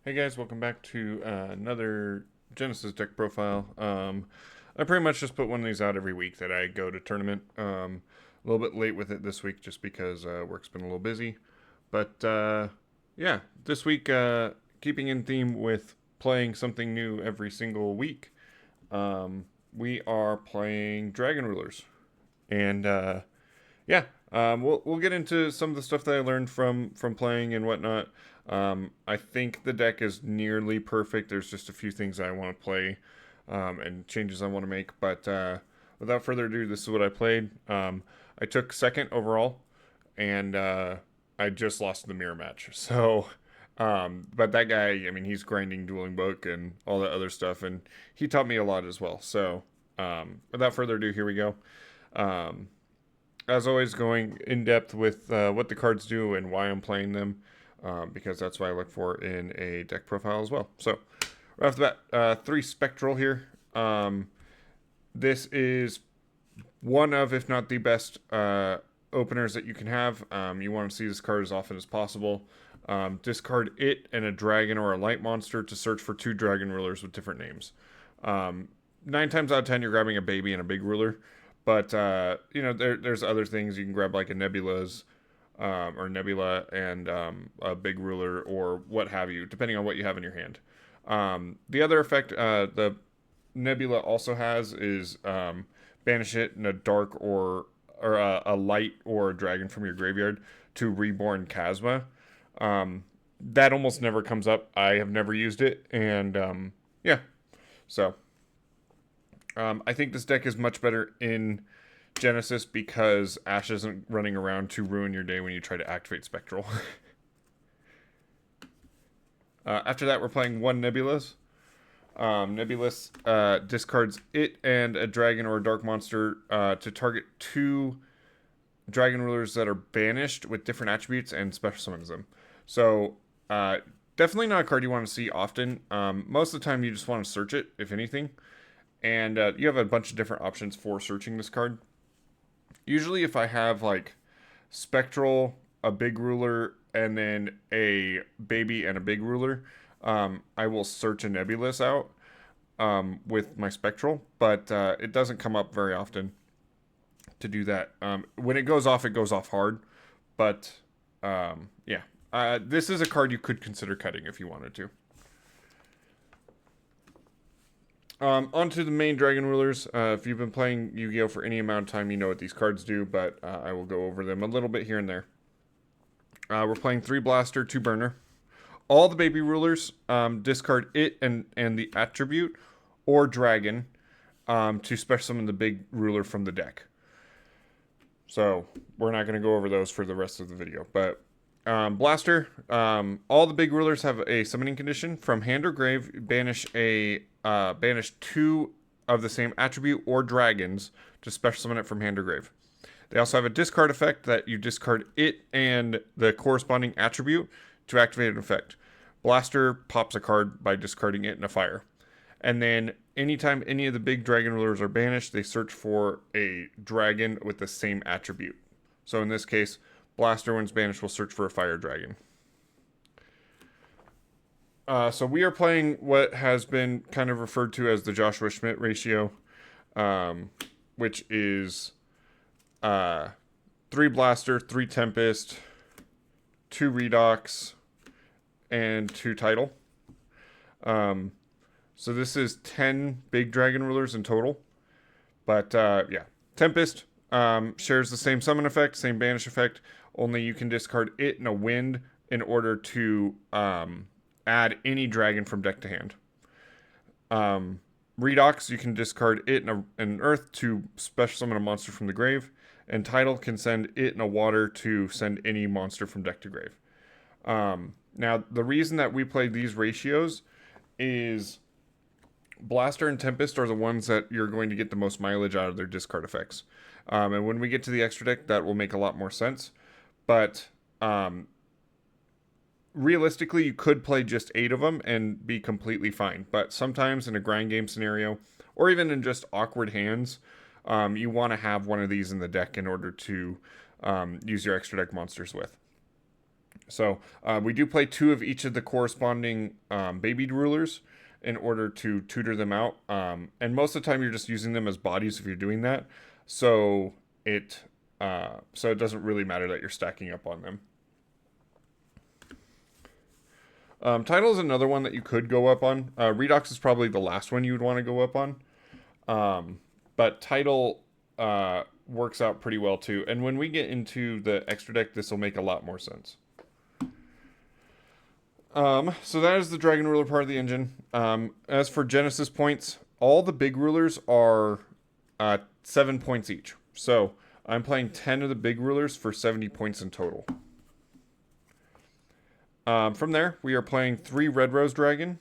Hey guys, welcome back to another Genesis deck profile. I pretty much just put one of these out every week that I go to tournament. A little bit late with it this week just because work's been a little busy. But yeah, this week, keeping in theme with playing something new every single week, we are playing Dragon Rulers. And yeah, we'll get into some of the stuff that I learned from playing and whatnot. I think the deck is nearly perfect. There's just a few things I want to play and changes I want to make. But without further ado, this is what I played. I took second overall, and I just lost the mirror match. So, but that guy, I mean, he's grinding Dueling Book and all that other stuff, and he taught me a lot as well. So, without further ado, here we go. Um, as always, going in depth with what the cards do and why I'm playing them, because that's what I look for in a deck profile as well. So, right off the bat, 3 Spectral here. This is one of, if not the best, openers that you can have. You want to see this card as often as possible. Discard it and a dragon or a light monster to search for 2 dragon rulers with different names. 9 times out of 10, you're grabbing a baby and a big ruler. But, you know, there's other things. You can grab like a Nebula's or Nebula and a big ruler or what have you, depending on what you have in your hand. The other effect the Nebula also has is banish it in a dark or a light or a dragon from your graveyard to Reborn Chasma. That almost never comes up. I have never used it, and yeah, so I think this deck is much better in Genesis because Ash isn't running around to ruin your day when you try to activate Spectral. After that, we're playing 1 Nebulas. Nebulous discards it and a dragon or a dark monster to target 2 dragon rulers that are banished with different attributes and special summons them. So, definitely not a card you want to see often. Most of the time, you just want to search it, if anything. And you have a bunch of different options for searching this card. Usually if I have like Spectral, a big ruler, and then a baby and a big ruler, I will search a Nebulous out with my Spectral, but it doesn't come up very often to do that. When it goes off hard, but yeah. This is a card you could consider cutting if you wanted to. Onto the main Dragon Rulers. If you've been playing Yu-Gi-Oh! For any amount of time, you know what these cards do, but I will go over them a little bit here and there. We're playing 3 Blaster, 2 Burner. All the baby rulers, discard it and the attribute or dragon to special summon the big ruler from the deck. So, we're not going to go over those for the rest of the video, but Blaster, all the big rulers have a summoning condition. From hand or grave, banish 2 of the same attribute or dragons to special summon it from hand or grave. They also have a discard effect that you discard it and the corresponding attribute to activate an effect. Blaster pops a card by discarding it in a fire. And then anytime any of the big dragon rulers are banished, they search for a dragon with the same attribute. So in this case, Blaster, when it's banished, will search for a fire dragon. So we are playing what has been kind of referred to as the Joshua Schmidt ratio, which is 3 Blaster, 3 Tempest, 2 Redox, and 2 Tidal. So this is 10 big dragon rulers in total. But yeah, Tempest shares the same summon effect, same banish effect, only you can discard it and a wind in order to add any dragon from deck to hand. Redox, you can discard it and an earth to special summon a monster from the grave. And Tidal can send it and a water to send any monster from deck to grave. Now, the reason that we play these ratios is Blaster and Tempest are the ones that you're going to get the most mileage out of their discard effects. And when we get to the extra deck, that will make a lot more sense. But realistically, you could play just 8 of them and be completely fine. But sometimes in a grind game scenario, or even in just awkward hands, you want to have one of these in the deck in order to use your extra deck monsters with. So we do play 2 of each of the corresponding baby rulers in order to tutor them out. And most of the time, you're just using them as bodies if you're doing that. So it doesn't really matter that you're stacking up on them. Title is another one that you could go up on. Redox is probably the last one you would want to go up on. But title works out pretty well too. And when we get into the extra deck, this will make a lot more sense. So that is the Dragon Ruler part of the engine. As for Genesys points, all the big rulers are 7 points each. So I'm playing 10 of the big rulers for 70 points in total. From there, we are playing 3 Red Rose Dragon,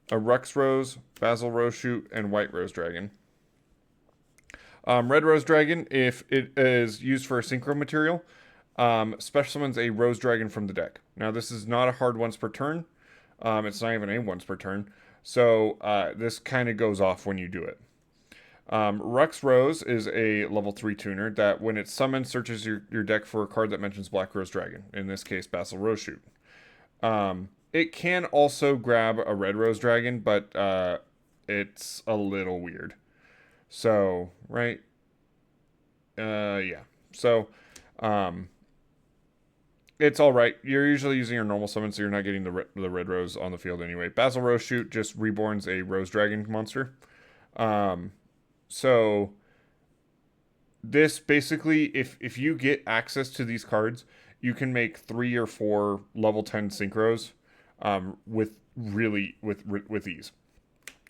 a Rux Rose, Basil Rose Shoot, and White Rose Dragon. Red Rose Dragon, if it is used for a Synchro material, special summons a Rose Dragon from the deck. Now, this is not a hard once per turn. It's not even a once per turn. So, this kind of goes off when you do it. Rux Rose is a level 3 tuner that, when it's summoned, searches your deck for a card that mentions Black Rose Dragon. In this case, Basil Rose Shoot. It can also grab a Red Rose Dragon, but it's a little weird. So, right? Yeah. So, it's all right. You're usually using your normal summon, so you're not getting the Red Rose on the field anyway. Basil Rose Shoot just reborns a Rose Dragon monster. So, this basically, if you get access to these cards, you can make 3 or 4 level 10 synchros with ease.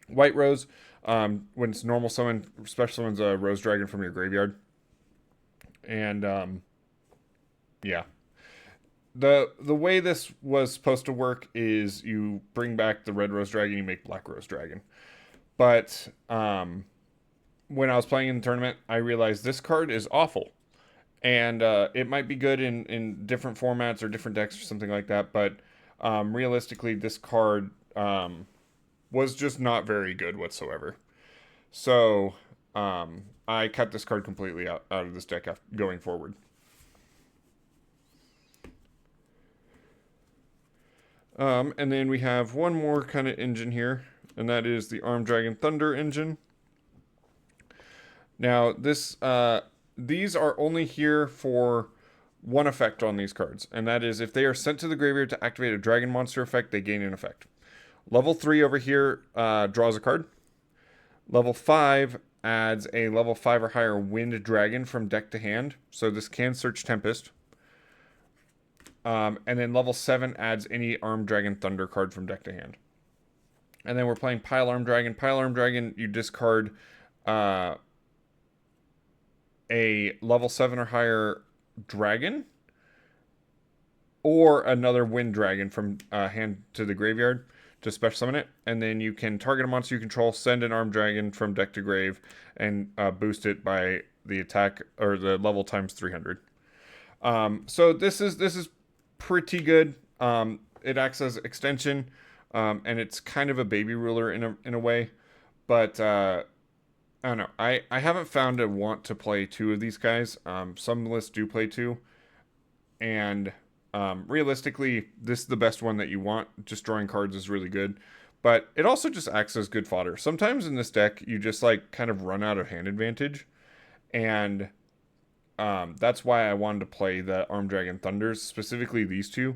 White Rose, when it's normal summon, special summons a Rose Dragon from your graveyard. And yeah. The way this was supposed to work is you bring back the Red Rose Dragon, you make Black Rose Dragon. But when I was playing in the tournament, I realized this card is awful. And it might be good in different formats or different decks or something like that, but realistically, this card was just not very good whatsoever. So I cut this card completely out of this deck going forward. And then we have one more kind of engine here, and that is the Armed Dragon Thunder engine. Now, these are only here for one effect on these cards, and that is if they are sent to the graveyard to activate a dragon monster effect, they gain an effect. Level 3 over here draws a card. Level 5 adds a level 5 or higher Wind Dragon from deck to hand, so this can search Tempest. And then level 7 adds any Armed Dragon Thunder card from deck to hand. And then we're playing Pile Armed Dragon. Pile Armed Dragon, you discard a level 7 or higher dragon or another Wind Dragon from hand to the graveyard to special summon it. And then you can target a monster you control, send an Armed Dragon from deck to grave, and boost it by the attack or the level times 300. So this is pretty good. It acts as extension, and it's kind of a baby ruler in a way, but I don't know. I haven't found a want to play 2 of these guys. Some lists do play 2, and realistically, this is the best one that you want. Just drawing cards is really good, but it also just acts as good fodder. Sometimes in this deck, you just like kind of run out of hand advantage, and that's why I wanted to play the Armed Dragon Thunders, specifically these 2,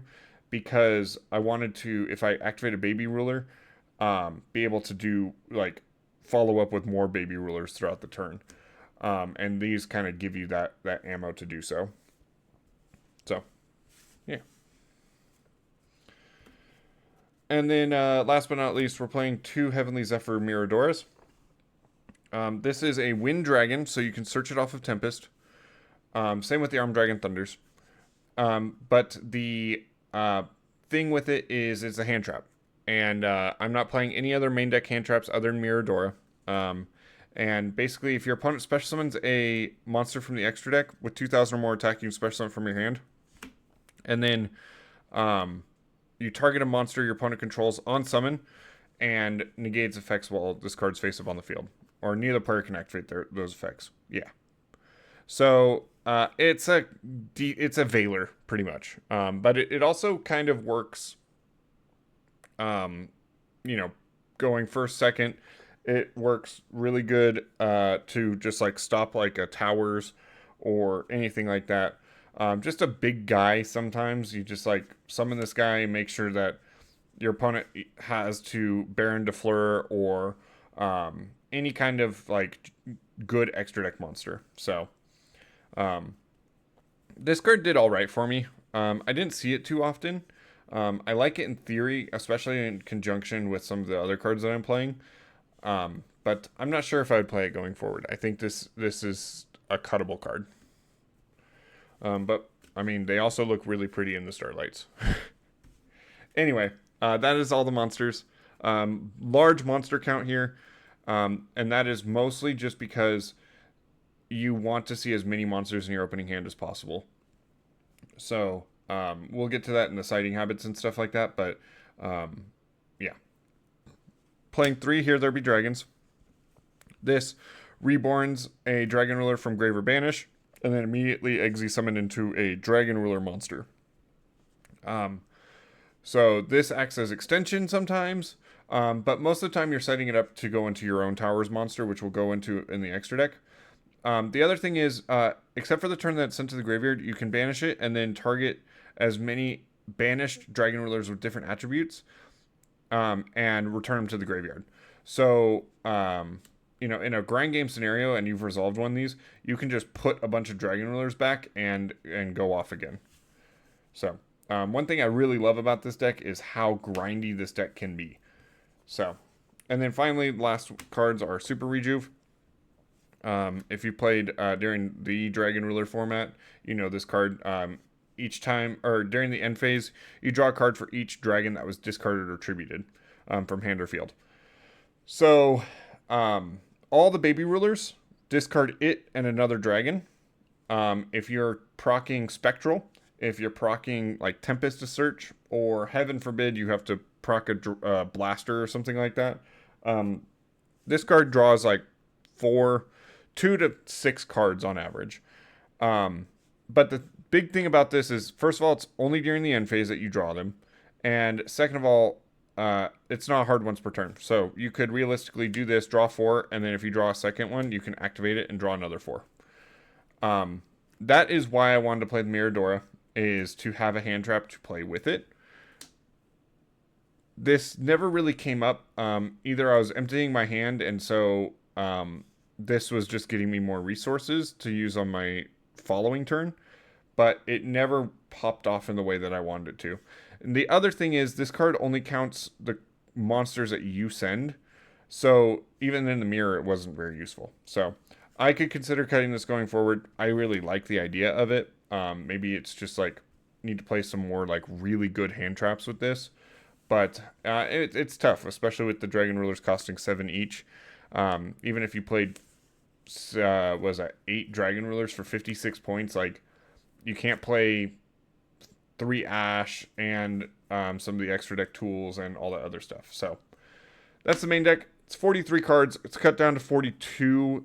because I wanted to, if I activate a baby ruler, be able to do like follow up with more baby rulers throughout the turn. And these kind of give you that ammo to do so. So, yeah. And then last but not least, we're playing 2 Heavenly Zephyr Miradoras. This is a Wind Dragon, so you can search it off of Tempest. Same with the Armed Dragon Thunders. But the thing with it is it's a hand trap. And I'm not playing any other main deck hand traps other than Miradora. And basically, if your opponent special summons a monster from the extra deck with 2,000 or more attack, you can special summon from your hand. And then you target a monster your opponent controls on summon and negates effects while this card's face up on the field. Or neither player can activate those effects. Yeah. So It's a Veiler pretty much. But it also kind of works. Um, you know, going first, second, it works really good. To just like stop like a towers or anything like that. Just a big guy. Sometimes you just like summon this guy, make sure that your opponent has to Baron Defleur or any kind of like good extra deck monster. So um, this card did all right for me. I didn't see it too often. I like it in theory, especially in conjunction with some of the other cards that I'm playing. But I'm not sure if I would play it going forward. I think this is a cuttable card. But I mean, they also look really pretty in the Starlights. Anyway, that is all the monsters. Large monster count here, and that is mostly just because you want to see as many monsters in your opening hand as possible. So we'll get to that in the sighting habits and stuff like that. But yeah, playing 3 Here There Be Dragons. This reborns a Dragon Ruler from Grave or Banish, and then immediately exi summon into a Dragon Ruler monster. So this acts as extension sometimes, but most of the time you're setting it up to go into your own Towers monster, which will go into in the extra deck. The other thing is, except for the turn that's sent to the graveyard, you can banish it and then target as many banished Dragon Rulers with different attributes, and return them to the graveyard. So, in a grind game scenario and you've resolved one of these, you can just put a bunch of Dragon Rulers back and go off again. So, one thing I really love about this deck is how grindy this deck can be. So, and then finally, last cards are Super Rejuve. If you played during the Dragon Ruler format, you know this card. Each time, or during the end phase, you draw a card for each dragon that was discarded or tributed from hand or field. So, all the baby rulers, discard it and another dragon. If you're proccing Spectral, if you're proccing like Tempest to Search, or heaven forbid you have to proc a Blaster or something like that, this card draws like 2 to 6 cards on average. But the big thing about this is, first of all, it's only during the end phase that you draw them. And second of all, it's not hard once per turn. So you could realistically do this, draw 4, and then if you draw a second one, you can activate it and draw another 4. That is why I wanted to play the Miradora, is to have a hand trap to play with it. This never really came up. Either I was emptying my hand, and so this was just getting me more resources to use on my following turn, but it never popped off in the way that I wanted it to. And the other thing is, this card only counts the monsters that you send, so even in the mirror, it wasn't very useful. So I could consider cutting this going forward. I really like the idea of it. Maybe it's just like need to play some more like really good hand traps with this, but it's tough, especially with the Dragon Rulers costing 7 each. Even if you played 8 Dragon Rulers for 56 points, like you can't play 3 Ash and some of the extra deck tools and all that other stuff. So that's the main deck. It's 43 cards. It's cut down to 42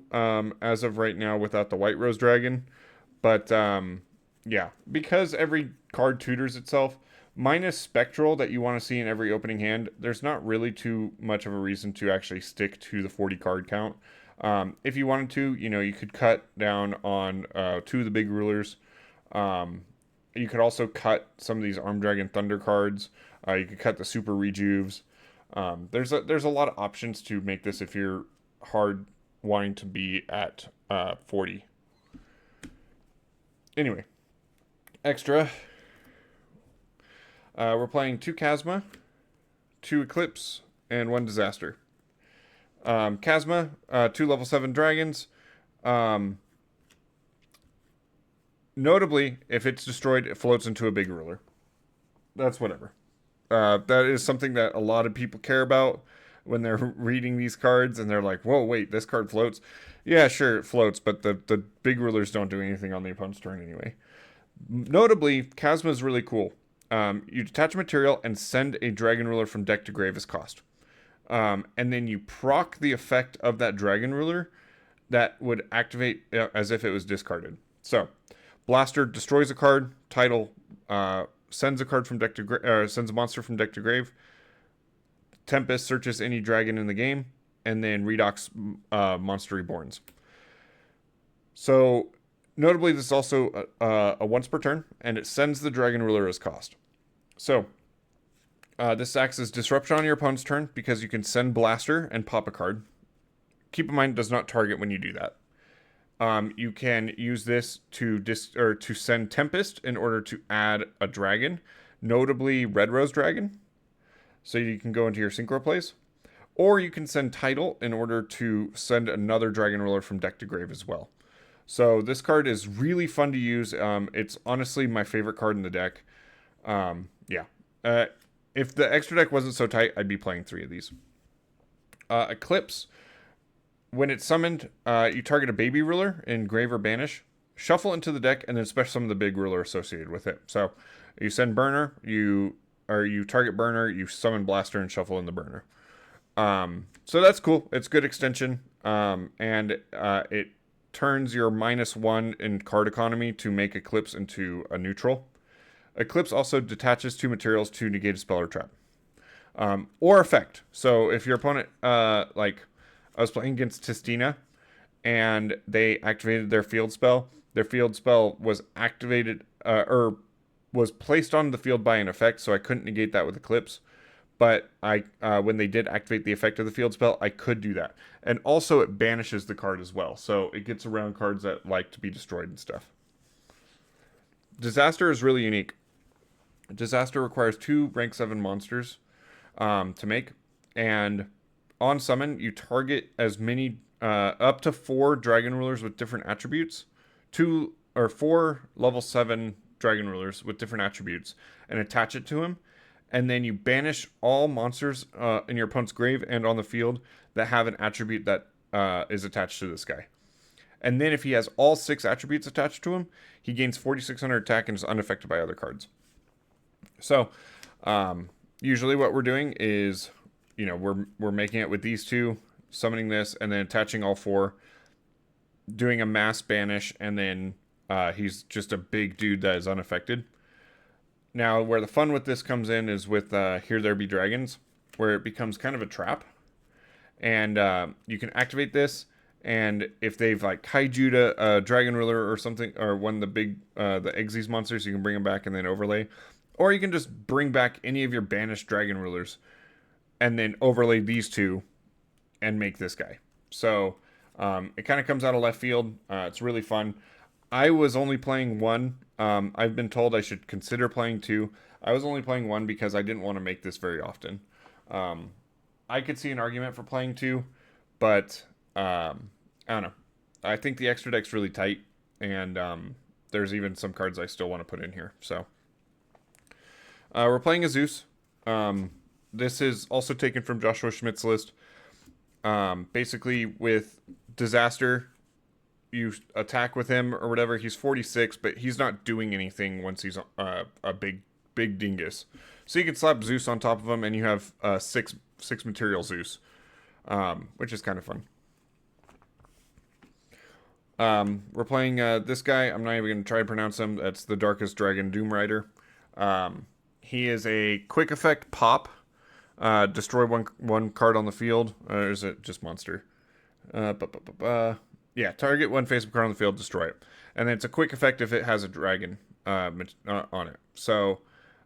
as of right now without the White Rose Dragon. But yeah, because every card tutors itself, minus Spectral that you want to see in every opening hand, there's not really too much of a reason to actually stick to the 40 card count. If you wanted to, you could cut down on 2 of the big rulers. You could also cut some of these Armed Dragon Thunder cards. You could cut the Super Rejuves. There's a lot of options to make this if you're hard wanting to be at 40. Anyway, extra. We're playing 2 Chasma, 2 Eclipse, and 1 Disaster. Chasma, 2 level 7 dragons. Notably, if it's destroyed, it floats into a big ruler. That's whatever. That is something that a lot of people care about when they're reading these cards, and they're like, whoa, wait, this card floats? Yeah, sure, it floats, but the big rulers don't do anything on the opponent's turn anyway. Notably, Chasma is really cool. You detach a material and send a Dragon Ruler from deck to grave as cost. And then you proc the effect of that Dragon Ruler that would activate as if it was discarded. So, Blaster destroys a card. Title sends a card from deck to sends a monster from deck to grave. Tempest searches any dragon in the game, and then Redox Monster Reborns. So, notably, this is also a once per turn, and it sends the Dragon Ruler as cost. So, this acts as disruption on your opponent's turn because you can send Blaster and pop a card. Keep in mind, it does not target when you do that. You can use this to send Tempest in order to add a dragon, notably Red Rose Dragon. So you can go into your Synchro plays. Or you can send Title in order to send another Dragon Ruler from deck to grave as well. So this card is really fun to use. It's honestly my favorite card in the deck. Yeah. If the extra deck wasn't so tight, I'd be playing 3 of these. Eclipse. When it's summoned, you target a baby ruler in grave or banish, shuffle into the deck, and then special summon the big ruler associated with it. So you send burner, you target burner, you summon blaster, and shuffle in the burner. So that's cool. It's good extension, and it turns your -1 in card economy to make Eclipse into a neutral. Eclipse also detaches 2 materials to negate a spell or trap, or effect. So if your opponent, like I was playing against Tistina, and they activated their field spell. Their field spell was activated, or was placed on the field by an effect, so I couldn't negate that with Eclipse. But when they did activate the effect of the field spell, I could do that. And also, it banishes the card as well, so it gets around cards that like to be destroyed and stuff. Disaster is really unique. Disaster requires 2 rank 7 monsters to make, and on summon, you target as many, up to 4 dragon rulers with different attributes, 2 or 4 level 7 dragon rulers with different attributes, and attach it to him. And then you banish all monsters in your opponent's grave and on the field that have an attribute that is attached to this guy. And then if he has all 6 attributes attached to him, he gains 4,600 attack and is unaffected by other cards. So, usually what we're doing is, we're making it with these 2, summoning this, and then attaching all 4, doing a mass banish, and then he's just a big dude that is unaffected. Now, where the fun with this comes in is with Here There Be Dragons, where it becomes kind of a trap. And you can activate this, and if they've like kaiju'd a dragon ruler or something, or one of the big the Xyz monsters, you can bring them back and then overlay. Or you can just bring back any of your banished dragon rulers and then overlay these 2 and make this guy. So it kind of comes out of left field. It's really fun. I was only playing 1. I've been told I should consider playing 2. I was only playing 1 because I didn't want to make this very often. I could see an argument for playing 2, but I don't know. I think the extra deck's really tight, and there's even some cards I still want to put in here. So we're playing a Zeus. This is also taken from Joshua Schmidt's list. Basically, with Disaster, you attack with him or whatever. He's 46, but he's not doing anything once he's a big dingus. So you can slap Zeus on top of him, and you have 6 material Zeus, which is kind of fun. We're playing this guy. I'm not even going to try to pronounce him. That's the Darkest Dragon Doom Rider. He is a quick effect pop. Destroy one card on the field. Or is it just monster? Yeah, target one face-up card on the field, destroy it. And then it's a quick effect if it has a dragon on it. So,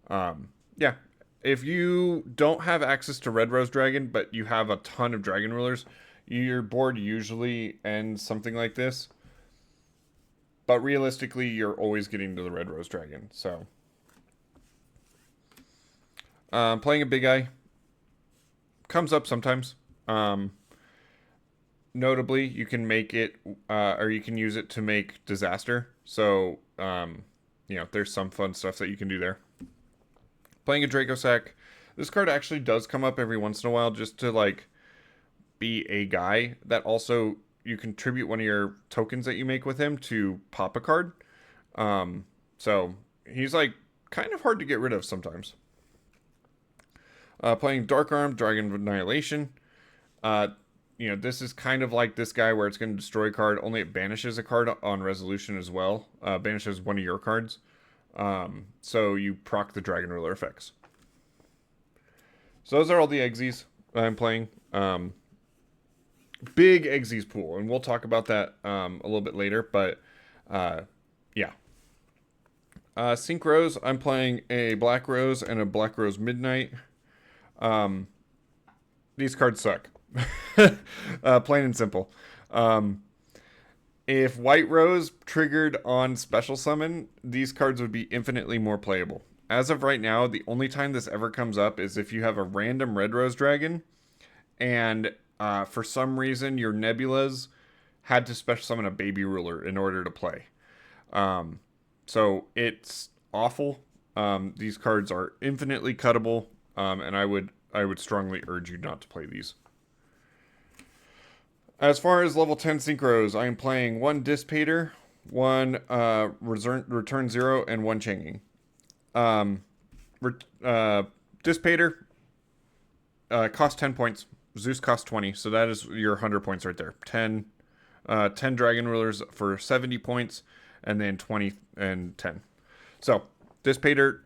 yeah. If you don't have access to Red Rose Dragon, but you have a ton of dragon rulers, your board usually ends something like this. But realistically, you're always getting to the Red Rose Dragon. So, playing a big eye comes up sometimes. Notably, you can make it, or you can use it to make Disaster. So, there's some fun stuff that you can do there. Playing a Dracosac. This card actually does come up every once in a while just to, be a guy that also you contribute one of your tokens that you make with him to pop a card. So, he's, kind of hard to get rid of sometimes. Playing Dark Arm, Dragon of Annihilation. this is kind of like this guy where it's going to destroy a card, only it banishes a card on resolution as well. Banishes one of your cards. So you proc the Dragon Ruler effects. So those are all the Eggsys I'm playing. Big Eggsys pool, and we'll talk about that a little bit later, but yeah. Synchros, I'm playing a Black Rose and a Black Rose Midnight. These cards suck. Plain and simple. If White Rose triggered on Special Summon, these cards would be infinitely more playable. As of right now, the only time this ever comes up is if you have a random Red Rose Dragon, and for some reason your Nebulas had to Special Summon a Baby Ruler in order to play. So it's awful. These cards are infinitely cuttable, and I would strongly urge you not to play these. As far as level 10 Synchros, I am playing one Dissipator, one Return Zero, and one Changing. Dissipator costs 10 points. Zeus costs 20, so that is your 100 points right there. 10 Dragon Rulers for 70 points, and then 20 and 10. So, Dissipator,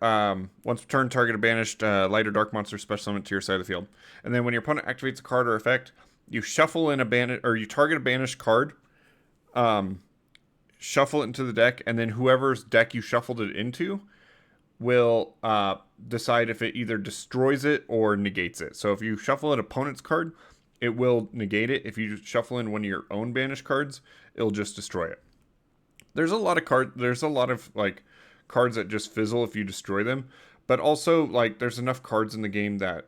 once per turn, target a banished light or dark monster special summon to your side of the field. And then when your opponent activates a card or effect, you shuffle in you target a banished card, shuffle it into the deck, and then whoever's deck you shuffled it into will decide if it either destroys it or negates it. So if you shuffle an opponent's card, it will negate it. If you shuffle in one of your own banished cards, it'll just destroy it. There's a lot of like cards that just fizzle if you destroy them, but also like there's enough cards in the game that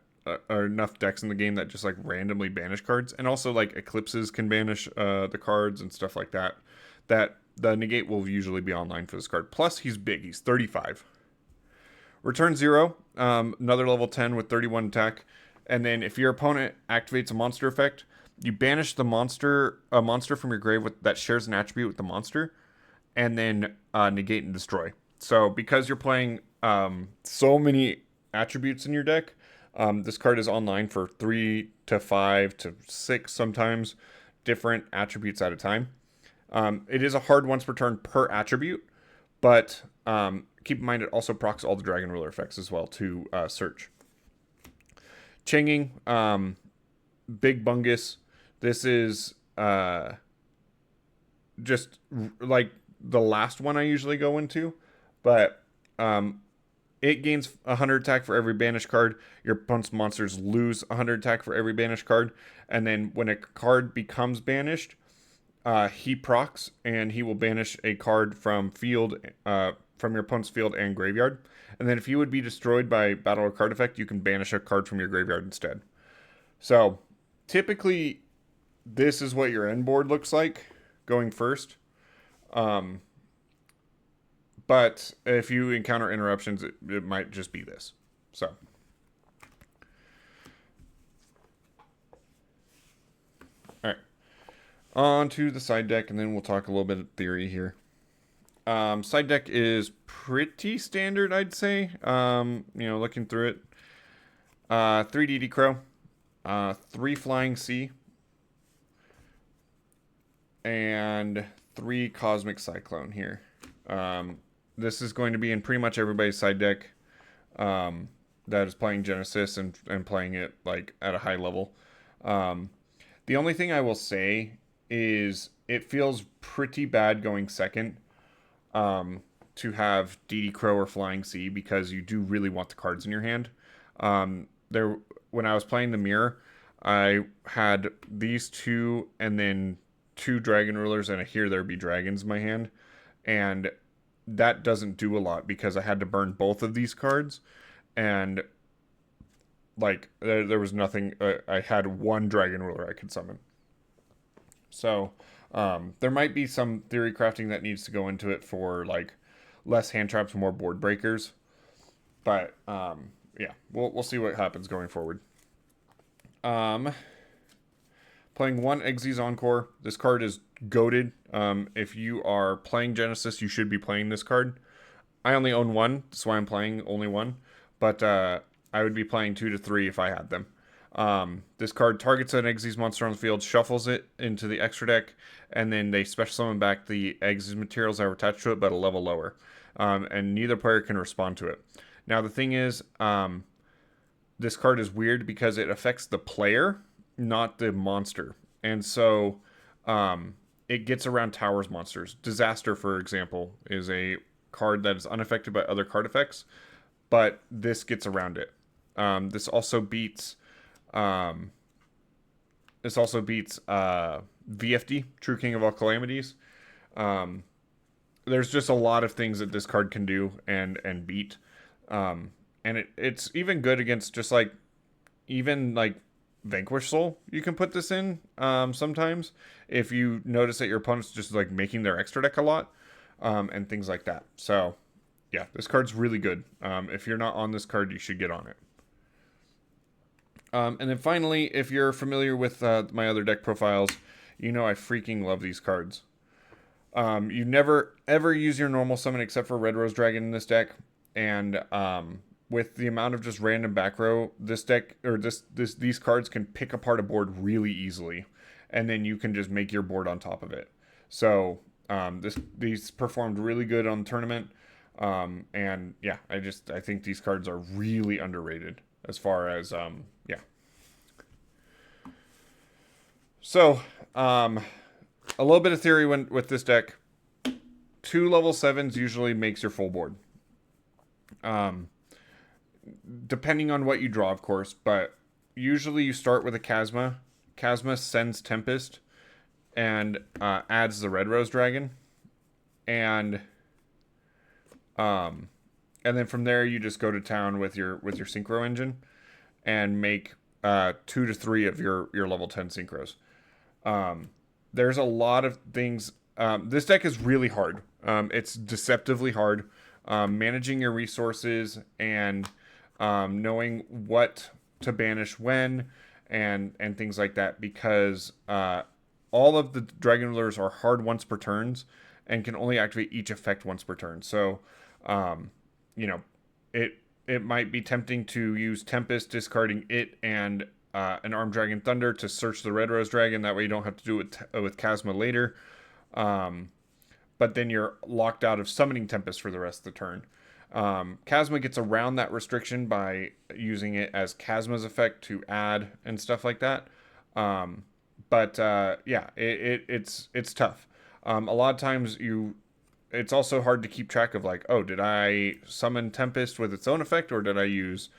or enough decks in the game that just like randomly banish cards, and also like eclipses can banish the cards and stuff like that. That the negate will usually be online for this card. Plus he's big, he's 35. Return Zero, another level 10 with 31 attack, and then if your opponent activates a monster effect, you banish a monster from your grave that shares an attribute with the monster, and then negate and destroy. So because you're playing so many attributes in your deck, this card is online for 3 to 5 to 6 sometimes different attributes at a time. It is a hard once per turn per attribute, but keep in mind it also procs all the Dragon Ruler effects as well to search. Changing, Big Bungus. This is just like the last one I usually go into, but it gains 100 attack for every banished card. Your opponent's monsters lose 100 attack for every banished card. And then when a card becomes banished, he procs, and he will banish a card from your opponent's field and graveyard. And then if you would be destroyed by battle or card effect, you can banish a card from your graveyard instead. So typically, this is what your end board looks like going first. But if you encounter interruptions, it might just be this. So. Alright. On to the side deck, and then we'll talk a little bit of theory here. Side deck is pretty standard, I'd say. Looking through it. 3 DD Crow. 3 Flying Sea. And 3 Cosmic Cyclone here. This is going to be in pretty much everybody's side deck that is playing Genesys and playing it like at a high level. The only thing I will say is it feels pretty bad going second to have DD Crow or Flying Sea, because you do really want the cards in your hand. When I was playing the Mirror, I had these 2 and then 2 Dragon Rulers and a Here There Be Dragons in my hand, and that doesn't do a lot because I had to burn both of these cards, and like there was nothing. I had 1 Dragon Ruler I could summon. So there might be some theory crafting that needs to go into it for like less hand traps, more board breakers. But yeah, we'll see what happens going forward. Playing 1 Eggsys Encore. This card is goated. If you are playing Genesys, you should be playing this card. I only own 1, that's why I'm playing only 1. But I would be playing 2 to 3 if I had them. This card targets an Xyz monster on the field, shuffles it into the extra deck, and then they special summon back the Xyz materials that were attached to it, but a level lower. And neither player can respond to it. Now, the thing is, this card is weird because it affects the player, not the monster. And so it gets around Towers monsters. Disaster, for example, is a card that is unaffected by other card effects, but this gets around it. This also beats VFD, True King of All Calamities. There's just a lot of things that this card can do and beat. And it's even good against just like even like Vanquish Soul. You can put this in sometimes if you notice that your opponent's just like making their extra deck a lot and things like that. So yeah, this card's really good. If you're not on this card, you should get on it. And then finally, if you're familiar with my other deck profiles, you know I freaking love these cards. You never ever use your normal summon except for Red Rose Dragon in this deck, and with the amount of just random back row, this deck or these cards can pick apart a board really easily, and then you can just make your board on top of it. So these performed really good on the tournament, and yeah, I think these cards are really underrated as far as yeah. So a little bit of theory with this deck. 2 level 7s usually makes your full board. Depending on what you draw, of course, but usually you start with a Chasma. Chasma sends Tempest and adds the Red Rose Dragon, and then from there you just go to town with your Synchro engine and make 2 to 3 of your level 10 Synchros. There's a lot of things. This deck is really hard. It's deceptively hard. Managing your resources and knowing what to banish when and things like that, because all of the Dragon Rulers are hard once per turns and can only activate each effect once per turn. So, it might be tempting to use Tempest, discarding it and an Armed Dragon Thunder to search the Red Rose Dragon. That way you don't have to do it with Chasma later. But then you're locked out of summoning Tempest for the rest of the turn. Chasma gets around that restriction by using it as Chasma's effect to add and stuff like that. Yeah, it's tough. A lot of times it's also hard to keep track of, like, oh, did I summon Tempest with its own effect, or did I use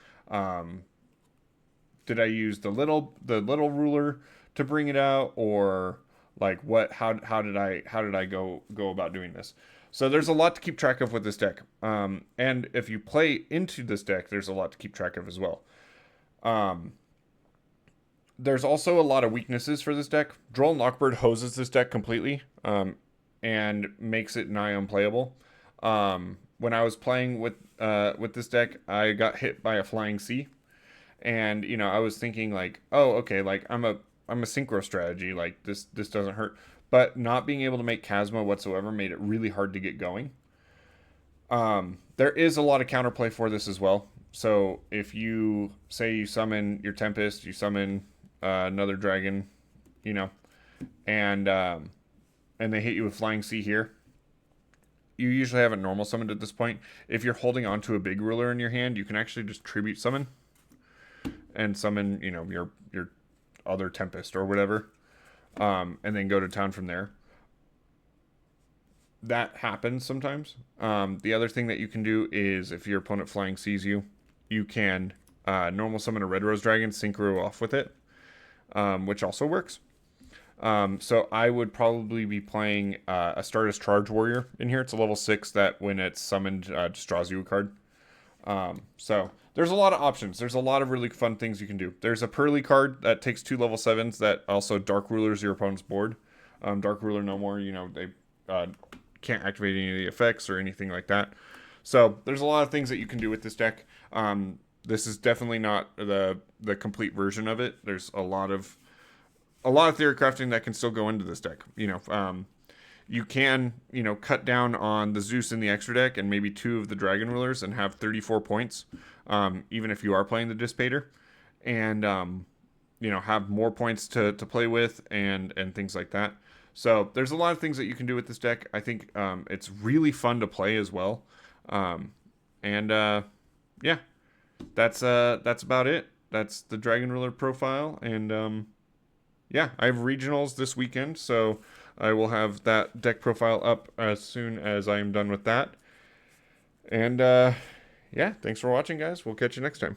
the little ruler to bring it out, or like how did I go about doing this? So there's a lot to keep track of with this deck. And if you play into this deck, there's a lot to keep track of as well. There's also a lot of weaknesses for this deck. Droll Knockbird hoses this deck completely, and makes it nigh unplayable. When I was playing with this deck, I got hit by a Flying Sea, and I was thinking like, oh, okay, like I'm a synchro strategy, like this doesn't hurt. But not being able to make Chasma whatsoever made it really hard to get going. There is a lot of counterplay for this as well. So if you say you summon your Tempest, you summon another dragon, and they hit you with Flying Sea here, you usually have a normal summoned at this point. If you're holding onto a big ruler in your hand, you can actually just tribute summon and summon, your other Tempest or whatever, and then go to town from there. That happens sometimes. The other thing that you can do is, if your opponent Flying Sees you, you can normal summon a Red Rose Dragon, synchro off with it, which also works. So I would probably be playing a Stardust Charge Warrior in here. It's a level 6 that when it's summoned just draws you a card. So there's a lot of options. There's a lot of really fun things you can do. There's a Pearly card that takes 2 level 7s that also Dark Rulers your opponent's board. Dark Ruler no more. They can't activate any of the effects or anything like that. So there's a lot of things that you can do with this deck. This is definitely not the complete version of it. There's a lot of theory crafting that can still go into this deck. You can, cut down on the Zeus in the extra deck and maybe 2 of the Dragon Rulers and have 34 points, even if you are playing the Dissipator. And have more points to play with and things like that. So there's a lot of things that you can do with this deck. I think it's really fun to play as well. And yeah, that's about it. That's the Dragon Ruler profile, and yeah, I have regionals this weekend, so I will have that deck profile up as soon as I am done with that. And yeah, thanks for watching, guys. We'll catch you next time.